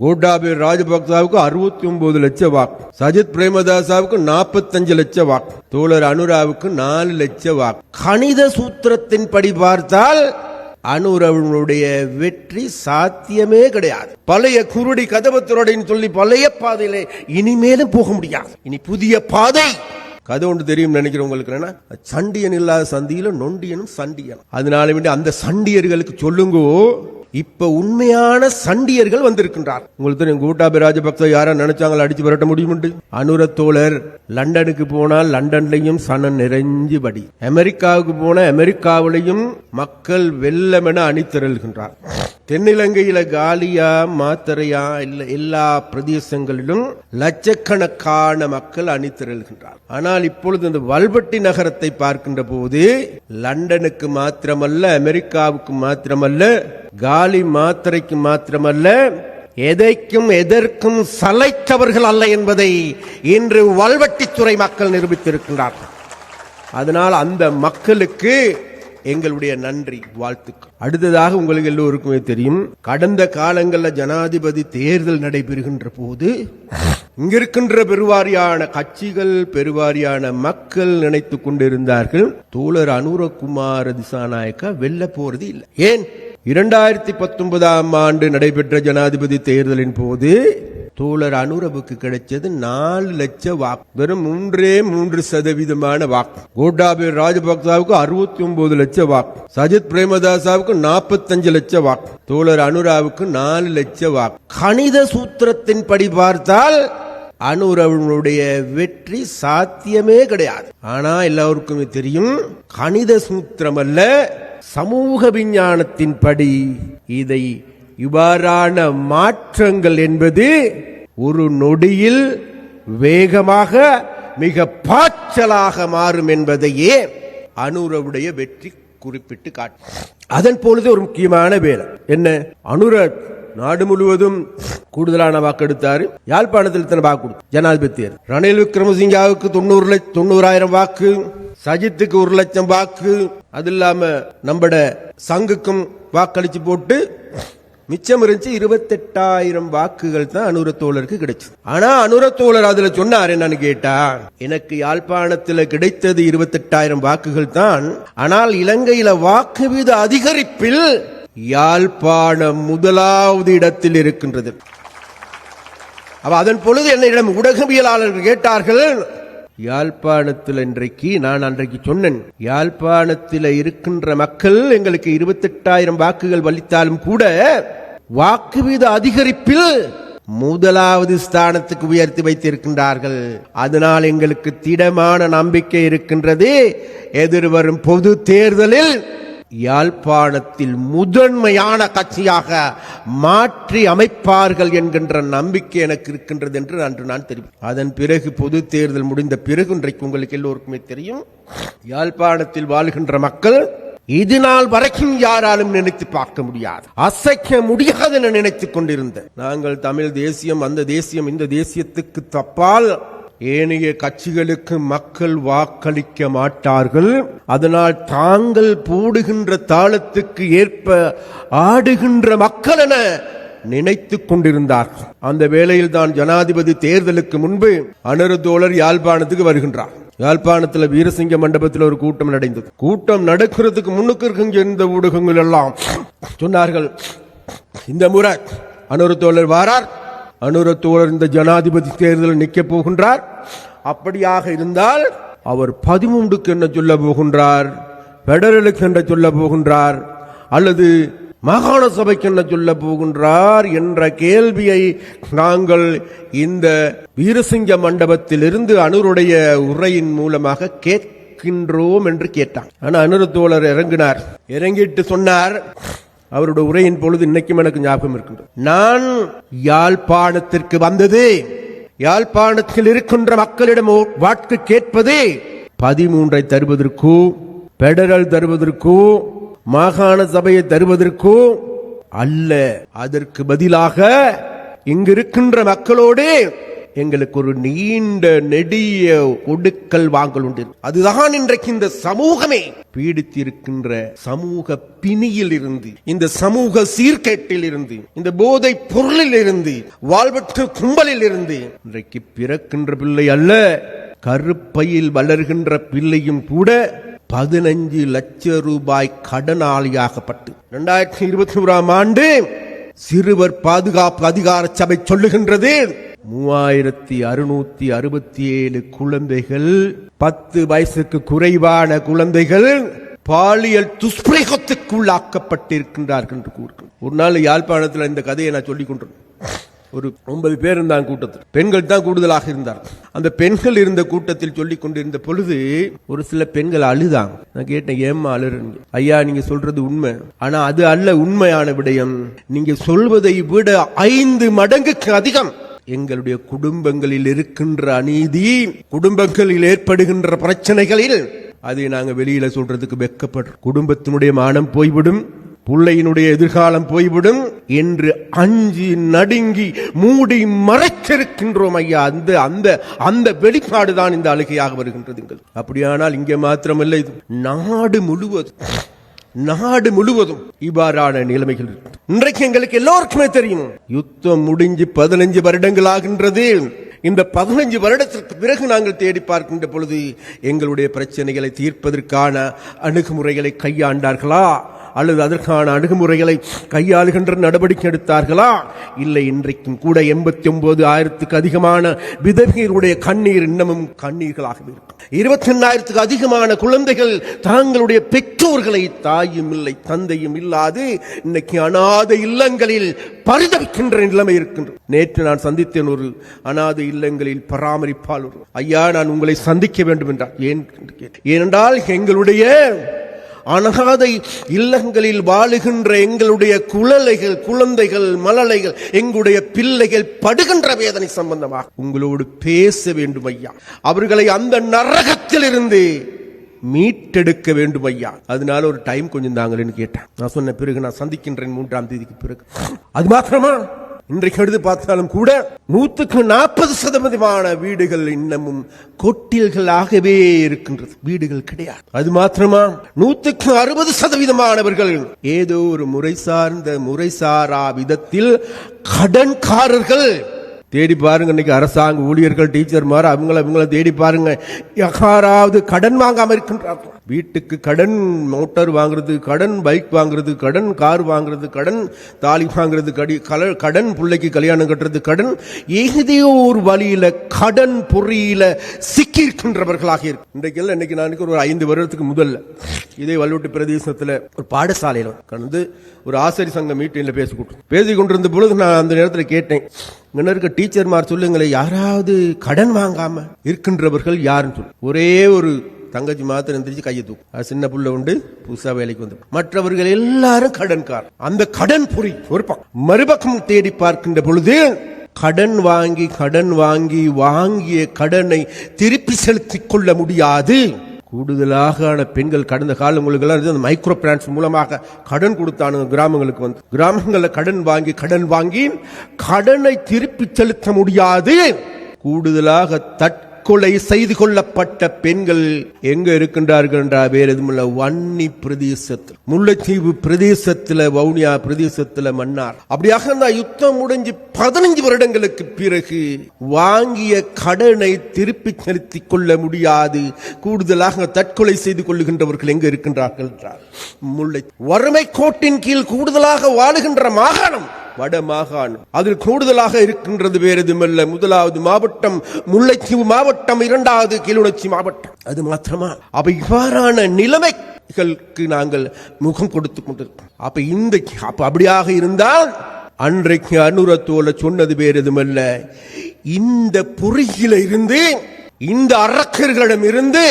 கோட்டாபய ராஜபக்சாவுக்கு 69 லட்சம் வாக்கு, சஜித் பிரேமதாசாவுக்கு 45 லட்சம் வாக்கு, தோழர் அனுராவுக்கு 4 லட்சம் வாக்கு. கணித சூத்திரத்தின்படி பார்த்தால் அனுரவனுடைய வெற்றி சாத்தியமே கிடையாது. பழைய குருடி கதவத்துறடின்னு சொல்லி பழைய பாதையில இனிமேலும் போக முடியாது. இனி புதிய பாதை. கதை ஒன்று தெரியும் நினைக்கிறவங்களுக்கு, சண்டியன் இல்லாத சந்தியில நொண்டியனும் சண்டியன். அதனால வேண்டி அந்த சண்டியர்களுக்கு சொல்லுங்கோ, இப்ப உண்மையான சண்டியர்கள் வந்திருக்கின்றார். உங்களுக்கு தெரியும், கோட்டாபய ராஜபக்ச யாரா நினைச்சாங்களா அடிச்சு விரட்ட முடியும்? அனுர தோழர் லண்டனுக்கு போனால் லண்டன்லையும் சனம் நிறைஞ்சு படி, அமெரிக்காவுக்கு போன அமெரிக்காவிலையும் மக்கள் வெள்ளமென அணிதிரள்கின்றார். தென்னிலங்கையில காலியா மாத்தரையா இல்ல எல்லா பிரதேசங்களிலும் லட்சக்கணக்கான மக்கள் அணிதிரள்கின்றார். ஆனால் இப்பொழுது இந்த வல்பட்டி நகரத்தை பார்க்கின்ற போது லண்டனுக்கு மாத்திரமல்ல, அமெரிக்காவுக்கு மாத்திரமல்ல, காலி மாத்திரைக்கு மாத்திரமல்ல, எதைக்கும் எதற்கும் சளைத்தவர்கள் அல்ல என்பதை இன்று வல்வெட்டித்துறை மக்கள் நிரூபித்திருக்கின்றார்கள். அதனால் அந்த மக்களுக்கு எங்களுடைய நன்றி, வாழ்த்துக்கள். அடுத்ததாக உங்களுக்கு எல்லோருக்குமே தெரியும், கடந்த காலங்களில் ஜனாதிபதி தேர்தல் நடைபெறுகின்ற போது இங்கிருக்கின்ற பெருவாரியான கட்சிகள், பெருவாரியான மக்கள் நினைத்துக் கொண்டிருந்தார்கள், தோழர் அனுரகுமார திசாநாயக்கா வெல்ல போறது இல்லை. ஏன்? 2019 ஆண்டு நடைபெற்ற ஜனாதிபதி தேர்தலின் போது தோழர் அனுரவுக்கு கிடைச்சது 4 லட்சம் வாக்கு, வெறும் 3% வாக்கு. கோட்டாபய ராஜபக்சாவுக்கு 69 லட்சம் வாக்கு, சஜித் பிரேமதாசாவுக்கு 45 லட்சம் வாக்கு, தோழர் அனுராவுக்கு 4 லட்சம் வாக்கு. கணித சூத்திரத்தின்படி பார்த்தால் அனுரவனுடைய வெற்றி சாத்தியமே கிடையாது. ஆனா எல்லாருக்குமே தெரியும், கணித சூத்திரம் அல்ல, சமூக விஞ்ஞானத்தின்படி இதை இவ்வாறான மாற்றங்கள் என்பது ஒரு நொடியில் வேகமாக மிக பாய்ச்சலாக மாறும் என்பதையே அனுரவுடைய வெற்றி குறிப்பிட்டு காட்டும். அதன் பொழுது ஒரு முக்கியமான வேலை என்ன? அனுர நாடு முழுவதும் கூடுதலான வாக்கு எடுத்தாரு. யாழ்ப்பாணத்தில் இத்தனை வாக்கு ஜனாதிபதி தேர்தல். ரணில் விக்ரமசிங்காவுக்கு 90,000 வாக்கு, சஜித்துக்கு 1 லட்சம் வாக்கு, அது இல்லாம நம்மட சங்குக்கும் வாக்களிச்சு போட்டு மிச்சம் இருந்துச்சு 28,000 வாக்குகள் தான் அனுர தோழருக்கு கிடைச்சது. ஆனா அனுர தோழர் அதுல சொன்னார் என்னன்னு கேட்டா, எனக்கு யாழ்ப்பாணத்தில் கிடைத்தது 28,000 வாக்குகள் தான், ஆனால் இலங்கையில வாக்கு வீத அதிகரிப்பில் யாழ்ப்பாணம் முதலாவது இடத்தில் இருக்கின்றது. அதன் பொழுது என்னிடம் ஊடகவியலாளர்கள் கேட்டார்கள், யாழ்ப்பாணத்தில் இன்றைக்கு நான் அன்றைக்கு சொன்னேன், யாழ்ப்பாணத்தில் இருக்கின்ற மக்கள் எங்களுக்கு 28,000 வாக்குகள் வலித்தாலும் கூட வாக்கு வீத அதிகரிப்பில் முதலாவது ஸ்தானத்துக்கு உயர்த்தி வைத்திருக்கின்றார்கள். அதனால் எங்களுக்கு திடமான நம்பிக்கை இருக்கின்றது, எதிர்வரும் பொது தேர்தலில் யாழ்ப்பாணத்தில் முதன்மையான கட்சியாக மாற்றி அமைப்பார்கள் என்கின்ற நம்பிக்கை எனக்கு இருக்கின்றது என்று அன்று நான் தெரிவித்தேன். அதன் பிறகு பொது தேர்தல் முடிந்த பிறகு இன்றைக்கு உங்களுக்கு எல்லோருக்குமே தெரியும், யாழ்ப்பாணத்தில் வாழ்கின்ற மக்கள் இது நாள் வரைக்கும் யாராலும் நினைத்து பார்க்க முடியாது, அசைக்க முடியாது என நினைத்துக் கொண்டிருந்த நாங்கள் தமிழ் தேசியம், அந்த தேசியம், இந்த தேசியத்துக்கு தப்பால் ஏனைய கட்சிகளுக்கு மக்கள் வாக்களிக்க மாட்டார்கள், அதனால் தாங்கள் போடுகின்ற தாளத்துக்கு ஏற்ப ஆடுகின்ற மக்கள் என நினைத்துக் கொண்டிருந்தார்கள். அந்த வேளையில் தான் ஜனாதிபதி தேர்தலுக்கு முன்பு அனுர தோழர் யாழ்ப்பாணத்துக்கு வருகின்றார். யாழ்ப்பாணத்தில் வீரசிங்க மண்டபத்தில் ஒரு கூட்டம் நடந்தது. கூட்டம் நடக்கிறதுக்கு முன்னுக்கு இருந்த ஊடகங்கள் எல்லாம் சொன்னார்கள், இந்த முறை அனுர தோழர் வாரார், அனுர தோழர் இந்த ஜனாதிபதி தேர்தலில் நிற்க போகின்றார், அப்படியாக இருந்தால் அவர் 13க்கு என்ன சொல்ல போகின்றார், பெடரலுக்கு என்ன சொல்ல போகின்றார், அல்லது மாகாண சபைக்கு என்ன சொல்ல போகின்றார் என்ற கேள்வியை நாங்கள் இந்த வீரசிங்க மண்டபத்தில் இருந்து அனுருடைய உரையின் மூலமாக கேட்கின்றோம் என்று கேட்டார். ஆனால் அனுர தோழர் இறங்கினார். இறங்கிட்டு சொன்னார், அவருடைய உரையின் பொழுது இன்னைக்கும் எனக்கு ஞாபகம் இருக்கின்றது, நான் யாழ்ப்பாணத்திற்கு வந்தது, யாழ்ப்பாணத்தில் இருக்கின்ற மக்களிடம் வாக்கு கேட்பது 13 தருவதற்கோ, பெடரல் தருவதற்கோ, மாகாண சபையை தருவதற்கோ அல்ல, அதற்கு பதிலாக இங்கிருக்கின்ற மக்களோடு எங்களுக்கு ஒரு நீண்ட நெடிய ஒடுக்கல் வாங்கல் உண்டு. அதுதான் இன்றைக்கு இந்த சமூகமே பீடித்திருக்கின்ற சமூக பிணியில் இருந்து, இந்த சமூக சீர்கேட்டில் இருந்து, இந்த போதை பொருளில் இருந்து, வாழ்வற்ற கும்பலில் இருந்து இன்றைக்கு பிறக்கின்ற பிள்ளை அல்ல, கருப்பையில் வளர்கின்ற பிள்ளையும் கூட 15 லட்சம் ரூபாய் கடனாளியாகப்பட்டு 2021 ஆண்டு சிறுவர் பாதுகாப்பு அதிகார சபை சொல்லுகின்றது 3667 குழந்தைகள், 10 வயசுக்கு குறைவான குழந்தைகள் பாலியல் துஷ்பிரயோகத்துக்குள்ளாக்கப்பட்டிருக்கின்றார்கள் என்று கூறுகிறேன். ஒரு நாள் யாழ்ப்பாணத்தில் இந்த கதையை நான் சொல்லிக் கொண்டிருந்தேன். ஒரு 9 பேர் இருந்தாங்க கூட்டத்தில். பெண்கள் தான் கூடுதலாக இருந்தார். அந்த பெண்கள் இருந்த கூட்டத்தில் சொல்லிக் கொண்டிருந்த பொழுது ஒரு சில பெண்கள் அழுதாங்க. நான் கேட்டேன், ஏம்மா அழுறீங்க? ஐயா, நீங்க சொல்றது உண்மை, ஆனா அது அல்ல உண்மையான விடயம். நீங்க சொல்வதை விட 5 மடங்குக்கு அதிகம் எங்களுடைய குடும்பங்களில் இருக்கின்ற அநீதி, குடும்பங்களில் ஏற்படுகின்ற பிரச்சனைகளில் அதை நாங்க வெளியில சொல்றதுக்கு வெட்கப்படுறோம். குடும்பத்தினுடைய மானம் போய்விடும், பிள்ளையினுடைய எதிர்காலம் போய்விடும் என்று அஞ்சி நடுங்கி மூடி மறைச்சிருக்கின்றோம் ஐயா. அந்த வெளிப்பாடுதான் இந்த அழுகையாக வருகின்றது. அப்படியானால் இங்கே மாத்திரமல்ல, இது நாடு முழுவதும் இவ்வாறான நிலைமைகள் இருக்கு. இன்றைக்கு எங்களுக்கு எல்லோருக்குமே தெரியும், யுத்தம் முடிஞ்சு 15 வருடங்கள் ஆகின்றது. இந்த 15 வருடத்திற்கு பிறகு நாங்கள் தேடி பார்க்கின்ற பொழுது எங்களுடைய பிரச்சனைகளை தீர்ப்பதற்கான அணுகுமுறைகளை கையாண்டார்களா, அல்லது அதற்கான அணுகுமுறைகளை கையாளுகின்ற நடவடிக்கை எடுத்தார்களா? இல்லை. இன்றைக்கும் கூட 89,000க்கு அதிகமான விதவைகளுடைய கண்ணீர் இன்னமும் கண்ணீர்களாகவே இருக்கும். 28,000க்கு அதிகமான குழந்தைகள் தாங்களுடைய பெற்றோர்களை, தாயும் இல்லை தந்தையும் இல்லாது இன்னைக்கு அநாதை இல்லங்களில் பரிதவிக்கின்ற நிலைமை இருக்கின்றது. நேற்று நான் சந்தித்தேன் ஒரு அநாதை இல்லங்களில் பராமரிப்பாளர். ஐயா, நான் உங்களை சந்திக்க வேண்டும் என்றார். ஏனென்றால் எங்களுடைய அனாதை இல்லங்களில் வாழுகின்ற எங்களுடைய குழந்தைகள், மழலைகள், எங்களுடைய பிள்ளைகள் படுகின்ற வேதனை சம்பந்தமாக உங்களோடு பேச வேண்டும் ஐயா. அவர்களை அந்த நரகத்தில் இருந்து மீட்டெடுக்க வேண்டும் ஐயா. அதனால ஒரு டைம் கொஞ்சம் தாங்களேன்னு கேட்டேன். நான் சொன்ன பிறகு நான் சந்திக்கின்றேன் 3ஆம் தேதிக்கு பிறகு. அது மாத்திரமா, இன்றைக்கு எடுத்து பார்த்தாலும் கூட 140% வீடுகள் இன்னமும் கொட்டில்களாகவே இருக்கின்றது, வீடுகள் கிடையாது. அது மாத்திரமா, 160% ஏதோ ஒரு முறை சார்ந்த முறைசாரா விதத்தில் கடன்காரர்கள். தேடி பாருங்க, இன்னைக்கு அரசாங்க ஊழியர்கள், டீச்சர்மார், அவங்கள தேடி பாருங்க, யாராவது கடன் வாங்காம இருக்கின்றார்கள். வீட்டுக்கு கடன், மோட்டார் வாங்குறது கடன், பைக் வாங்குறது கடன், கார் வாங்குறது கடன், தாலி வாங்குறது கடன், பிள்ளைக்கு கல்யாணம் கட்டுறது கடன், ஏதோ ஒரு வழியில கடன் பொறியில சிக்கி இருக்கின்றவர்களாக இருக்கு. இன்னைக்கு நான் ஒரு 5 வருடத்துக்கு முதல்ல இதே வல்லுவட்டி பிரதேசத்துல ஒரு பாடசாலையில கடந்து ஒரு ஆசிரியர் சங்க மீட்டிங்ல பேசிக் கொண்டிருந்த பொழுது நான் அந்த நேரத்தில் கேட்டேன், இங்க இருக்க டீச்சர்மார் சொல்லுங்களேன், யாராவது கடன் வாங்காம இருக்கின்றவர்கள் யாருன்னு சொல்லு. ஒரே ஒரு தங்கச்சி மாத்திரம் எந்திரிச்சு கையை தூக்கும். சின்ன புள்ள உண்டு, புதுசா வேலைக்கு வந்து. மற்றவர்கள் எல்லாரும் கடன்கார். அந்த கடன் பொறி ஒரு பக்கம். மறுபக்கம் தேடி பார்க்கின்ற பொழுது கடன் வாங்கி வாங்கிய கடனை திருப்பி செலுத்திக் கொள்ள முடியாது. கூடுதலாக பெண்கள் கடந்த காலங்களுக்கு மைக்ரோ பினான்ஸ் மூலமாக கடன் கொடுத்தானுங்க. கிராமங்களுக்கு வந்து கிராமங்களில் கடன் வாங்கி கடனை திருப்பி செலுத்த முடியாது. கூடுதலாக தற்கொலை செய்து கொள்ளப்பட்ட பெண்கள் எங்க இருக்கின்றார்கள் என்றால் வேறு எதுவுமில்ல, வன்னி பிரதேசத்தில், முல்லைத்தீவு பிரதேசத்தில், வவுனியா பிரதேசத்தில், மன்னார். அப்படியாக யுத்தம் முடிஞ்சு 15 வருடங்களுக்கு பிறகு வாங்கிய கடனை திருப்பி செலுத்திக் கொள்ள முடியாது. கூடுதலாக தற்கொலை செய்து கொள்ளுகின்றவர்கள் எங்க இருக்கின்றார்கள் என்றால் முல்லை வறுமை கோட்டின் கீழ் கூடுதலாக வாழுகின்ற மாகாணம் வட மாகாணம். அதில் கூடுதலாக இருக்கின்றது வேறு எதுவுமல்ல, 1வது மாவட்டம் முல்லைத்தீவு மாவட்டம், 2வது கிளிநொச்சி மாவட்டம். அது மாத்திரமா? அப்ப இவ்வாறான நிலைமைகளுக்கு நாங்கள் முகம் கொடுத்துக் கொண்டிருக்கோம். அப்ப அப்படியாக இருந்தால் அன்றைக்கு அனுரத்தோல சொன்னது வேறு எதுவுமல்ல, இந்த பொறியில இருந்து, இந்த அரக்கர்களிடம் இருந்து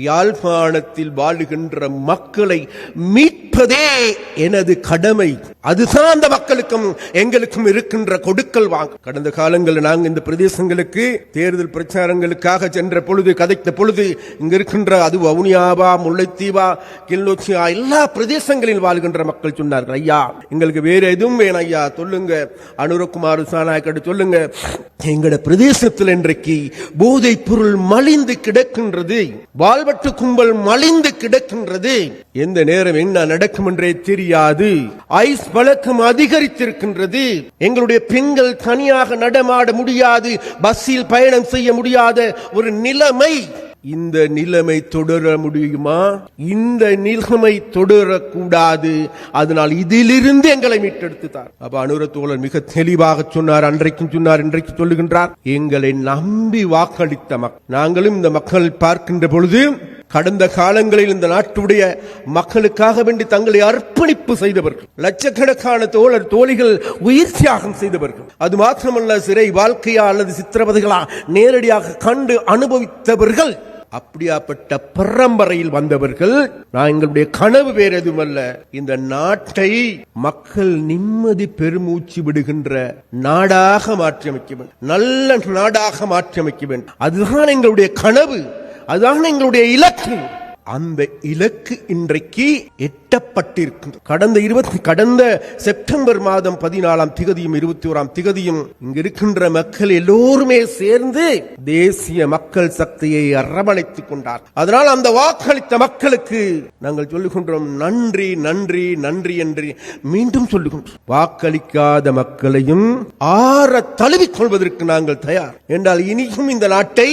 யாழ்ப்பாணத்தில் வாழுகின்ற மக்களை மீட்பதே எனது கடமை. அதுதான் அந்த மக்களுக்கும் எங்களுக்கும் இருக்கின்ற கொடுக்கல் வாங்க. கடந்த காலங்களில் நாங்கள் இந்த பிரதேசங்களுக்கு தேர்தல் பிரச்சாரங்களுக்காக சென்ற பொழுது, கதைத்த பொழுது, இங்க இருக்கின்ற அது வவுனியாவா, முல்லைத்தீவா, கிளிநொச்சியா எல்லா பிரதேசங்களில் வாழ்கின்ற மக்கள் சொன்னார்கள், ஐயா எங்களுக்கு வேற எதுவும் வேணும் ஐயா, சொல்லுங்க அனுரகுமார் திசாநாயக்க சொல்லுங்க, எங்கட பிரதேசத்தில் இன்றைக்கு போதைப் பொருள் மலிந்து கிடக்கின்றது, வாழ்வட்டு கும்பல் மலிந்து கிடக்கின்றது, எந்த நேரம் என்ன நடக்கும் என்றே தெரியாது, ஐஸ் பழக்கம் அதிகரித்திருக்கின்றது, எங்களுடைய பெண்கள் தனியாக நடமாட முடியாது, பஸ்ஸில் பயணம் செய்ய முடியாத ஒரு நிலைமை. இந்த நிலைமை தொடர முடியுமா? இந்த நிலைமை தொடரக்கூடாது. அதனால் இதிலிருந்து எங்களை மீட்டெடுத்துட்டார். அப்ப அனுர தோழர் மிக தெளிவாக சொன்னார், அன்றைக்கும் சொன்னார், இன்றைக்கு சொல்லுகின்றார், எங்களை நம்பி வாக்களித்த மக்கள். நாங்களும் இந்த மக்கள் பார்க்கின்ற பொழுது கடந்த காலங்களில் இந்த நாட்டுடைய மக்களுக்காக வேண்டி தங்களை அர்ப்பணிப்பு செய்தவர்கள், லட்சக்கணக்கான தோழர் தோழிகள் உயிர் தியாகம் செய்தவர்கள், அது மாத்திரமல்ல சிறை வாழ்க்கையா அல்லது சித்திரவதைகளா நேரடியாக கண்டு அனுபவித்தவர்கள். அப்படியாப்பட்ட பரம்பரையில் வந்தவர்கள். நான் எங்களுடைய கனவு வேற எதுவுமல்ல, இந்த நாட்டை மக்கள் நிம்மதி பெருமூச்சு விடுகின்ற நாடாக மாற்றியமைக்க வேண்டும், நல்ல நாடாக மாற்றியமைக்க வேண்டும். அதுதான் எங்களுடைய கனவு, அதுதான் எங்களுடைய இலக்கு. அந்த இலக்கு இன்றைக்கு எட்டப்பட்டிருக்கின்றது. கடந்த செப்டம்பர் மாதம் 14ஆம் திகதியும் 21ஆம் திகதியும் இங்கு இருக்கின்ற மக்கள் எல்லோருமே சேர்ந்து தேசிய மக்கள் சக்தியை அரவணைத்துக் கொண்டார். அதனால் அந்த வாக்களித்த மக்களுக்கு நாங்கள் சொல்லுகின்றோம், நன்றி நன்றி நன்றி என்று மீண்டும் சொல்லுகின்றோம். வாக்களிக்காத மக்களையும் ஆற தழுவிக் கொள்வதற்கு நாங்கள் தயார் என்றால் இனியும் இந்த நாட்டை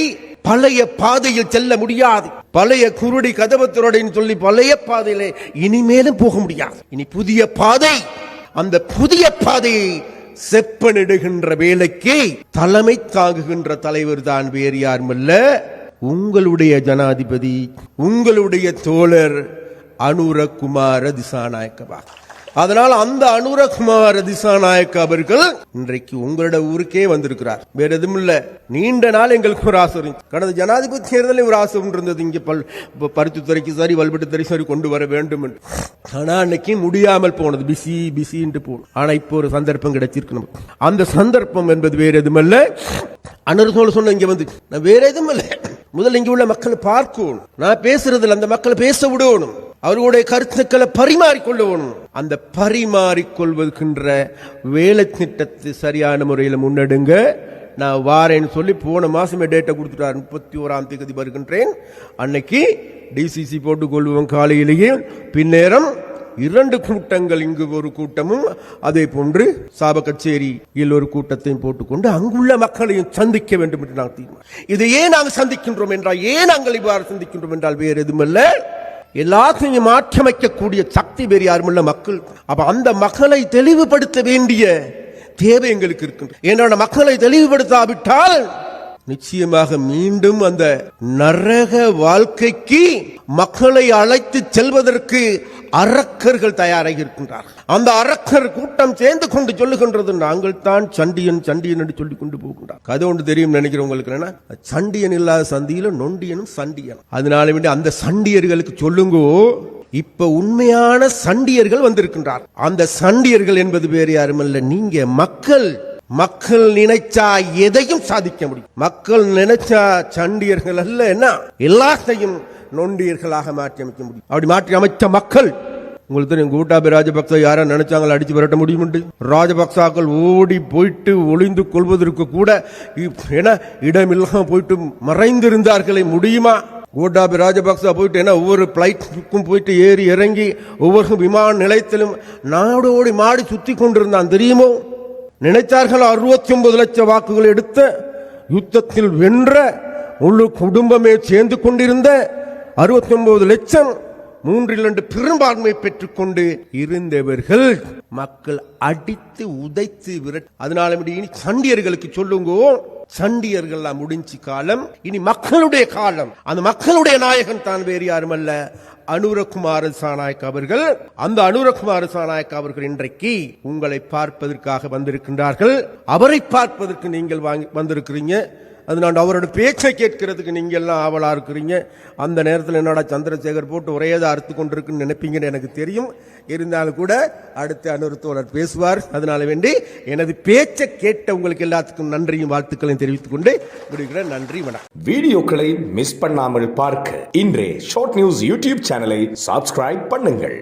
பழைய பாதையில் செல்ல முடியாது. பழைய குருடி கதவத்திரோடைன்னு சொல்லி பழைய பாதையிலே இனிமேலும் போக முடியாது. இனி புதிய பாதை, அந்த புதிய பாதையை செப்பனிடுகின்ற வேலைக்கு தலைமை தாங்குகின்ற தலைவர் தான் வேறு யாருமல்ல, உங்களுடைய ஜனாதிபதி, உங்களுடைய தோழர் அனுரகுமார திசாநாயக்கவா. அதனால் அந்த அனுரகுமார திசாநாயக்க அவர்கள் இன்றைக்கு உங்களோட ஊருக்கே வந்திருக்கிறார். வேற எதுவும் இல்ல, நீண்ட நாள் எங்களுக்கு ஒரு ஆசை இருந்துச்சு. கடந்த ஜனாதிபதி தேர்தலில் ஒரு ஆசை இருந்தது, இங்க பருத்தித்துறைக்கு சரி வல்பட்டுத்துறை சரி கொண்டு வர வேண்டும் என்று. ஆனா அன்னைக்கு முடியாமல் போனது, பிசி பிசின்ட்டு போனோம். ஆனா இப்போ ஒரு சந்தர்ப்பம் கிடைச்சிருக்கு நமக்கு. அந்த சந்தர்ப்பம் என்பது வேற எதுவும் இல்ல, அனுரசோல சொன்ன இங்க வந்து நான் வேற எதுவும் இல்ல, முதல்ல இங்க உள்ள மக்களை பார்க்கணும், நான் பேசுறதுல அந்த மக்களை பேச விடணும், அவர்களுடைய கருத்துக்களை பரிமாறிக்கொள்ளணும். அந்த பரிமாறிக்கொள்வதற்கின்ற வேலை திட்டத்தை சரியான முறையில் முன்னெடுங்க. நான் வாரேன்னு சொல்லி போன மாசமே டேட்டை கொடுத்துட்டார், 31ஆம் தேதி வருகின்றேன். அன்னைக்கு டிசிசி போட்டுக் கொள்வோம் காலையிலேயே, பின்னேரம் 2 கூட்டங்கள், இங்கு ஒரு கூட்டமும் அதே போன்று சாபக்கச்சேரியில் ஒரு கூட்டத்தையும் போட்டுக்கொண்டு அங்குள்ள மக்களையும் சந்திக்க வேண்டும் என்று நாங்கள் தீர்மானம். இதை ஏன் நாங்கள் சந்திக்கின்றோம் என்றால், ஏன் நாங்கள் இவ்வாறு சந்திக்கின்றோம் என்றால் வேறு எதுவுமல்ல, எல்லாத்தையும் மாற்றமைக்கக்கூடிய சக்தி வேறு யாருமல்ல மக்கள். அப்ப அந்த மக்களை தெளிவுபடுத்த வேண்டிய தேவை எங்களுக்கு இருக்கின்றது. ஏன்னா மக்களை தெளிவுபடுத்தாவிட்டால் நிச்சயமாக மீண்டும் அந்த நரக வாழ்க்கைக்கு மக்களை அழைத்து செல்வதற்கு அரக்கர்கள் தயாராக இருக்கின்றார்கள். அந்த அரக்கர் கூட்டம் சேர்ந்து கொண்டு சொல்லுகின்றது, நாங்கள் தான் சண்டியன் சண்டியன் என்று சொல்லிக் கொண்டு போகின்றார். கதை ஒன்று தெரியும் நினைக்கிறவங்களுக்கு, சண்டியன் இல்லாத சந்தியில நொண்டியனும் சண்டியன். அதனால வேண்டி அந்த சண்டியர்களுக்கு சொல்லுங்கோ, இப்ப உண்மையான சண்டியர்கள் வந்திருக்கின்றார். அந்த சண்டியர்கள் என்பது வேறு யாருமல்ல, நீங்க மக்கள். மக்கள் நினைச்சா எதையும் சாதிக்க முடியும். மக்கள் நினைச்சா சண்டியர்கள் அல்ல, என்ன எல்லாத்தையும் நொண்டியர்களாக மாற்றி அமைக்க முடியும். அப்படி மாற்றி அமைச்ச மக்கள், உங்களுக்கு தெரியும், கோட்டாபய ராஜபக்ச யாரா நினைச்சாங்களா அடிச்சு விரட்ட முடியும். ராஜபக்சாக்கள் ஓடி போயிட்டு ஒளிந்து கொள்வதற்கு கூட இடமில்லாம போயிட்டு மறைந்திருந்தார்களே, முடியுமா? கோட்டாபய ராஜபக்ச போயிட்டு ஒவ்வொரு பிளைட்டுக்கும் போயிட்டு ஏறி இறங்கி ஒவ்வொரு விமான நிலையத்திலும் நாடோடி மாடி சுத்தி கொண்டிருந்தான், தெரியுமோ? நினைத்தார்கள் 69 லட்சம் வாக்குகள் எடுத்த யுத்தத்தில் வென்ற முழு குடும்பமே சேர்ந்து கொண்டிருந்த 69 லட்சம் 3 பெரும்பான்மை பெற்றுக் கொண்டு இருந்தவர்கள் மக்கள் அடித்து உதைத்து விரட்டு. அதனால இனி சண்டியர்களுக்கு சொல்லுங்க, சண்டியர்கள் முடிஞ்சு காலம், இனி மக்களுடைய காலம். அந்த மக்களுடைய நாயகன் தான் வேறு யாருமல்ல, அனுரகுமார திசாநாயக்க அவர்கள். அந்த அனுரகுமார திசாநாயக்க அவர்கள் இன்றைக்கு உங்களை பார்ப்பதற்காக வந்திருக்கின்றார்கள். அவரை பார்ப்பதற்கு நீங்கள் வந்திருக்கிறீங்க. அதனால அவரோட பேச்சை கேட்கறதுக்கு நீங்க எல்லாம் ஆவலா இருக்கிறீங்க. அந்த நேரத்தில் என்னோட சந்திரசேகர் போட்டு ஒரேதை அறுத்து கொண்டிருக்குன்னு நினைப்பீங்கன்னு எனக்கு தெரியும். இருந்தாலும் கூட அடுத்து அனுருத்தோழர் பேசுவார். அதனால வேண்டி எனது பேச்சை கேட்ட உங்களுக்கு எல்லாத்துக்கும் நன்றியும் வாழ்த்துக்களையும் தெரிவித்துக் கொண்டு முடிக்கிறேன். நன்றி, வணக்கம். வீடியோக்களை மிஸ் பண்ணாமல் பார்க்க இன்றே ஷார்ட் நியூஸ் யூடியூப் சேனலை சப்ஸ்கிரைப் பண்ணுங்கள்.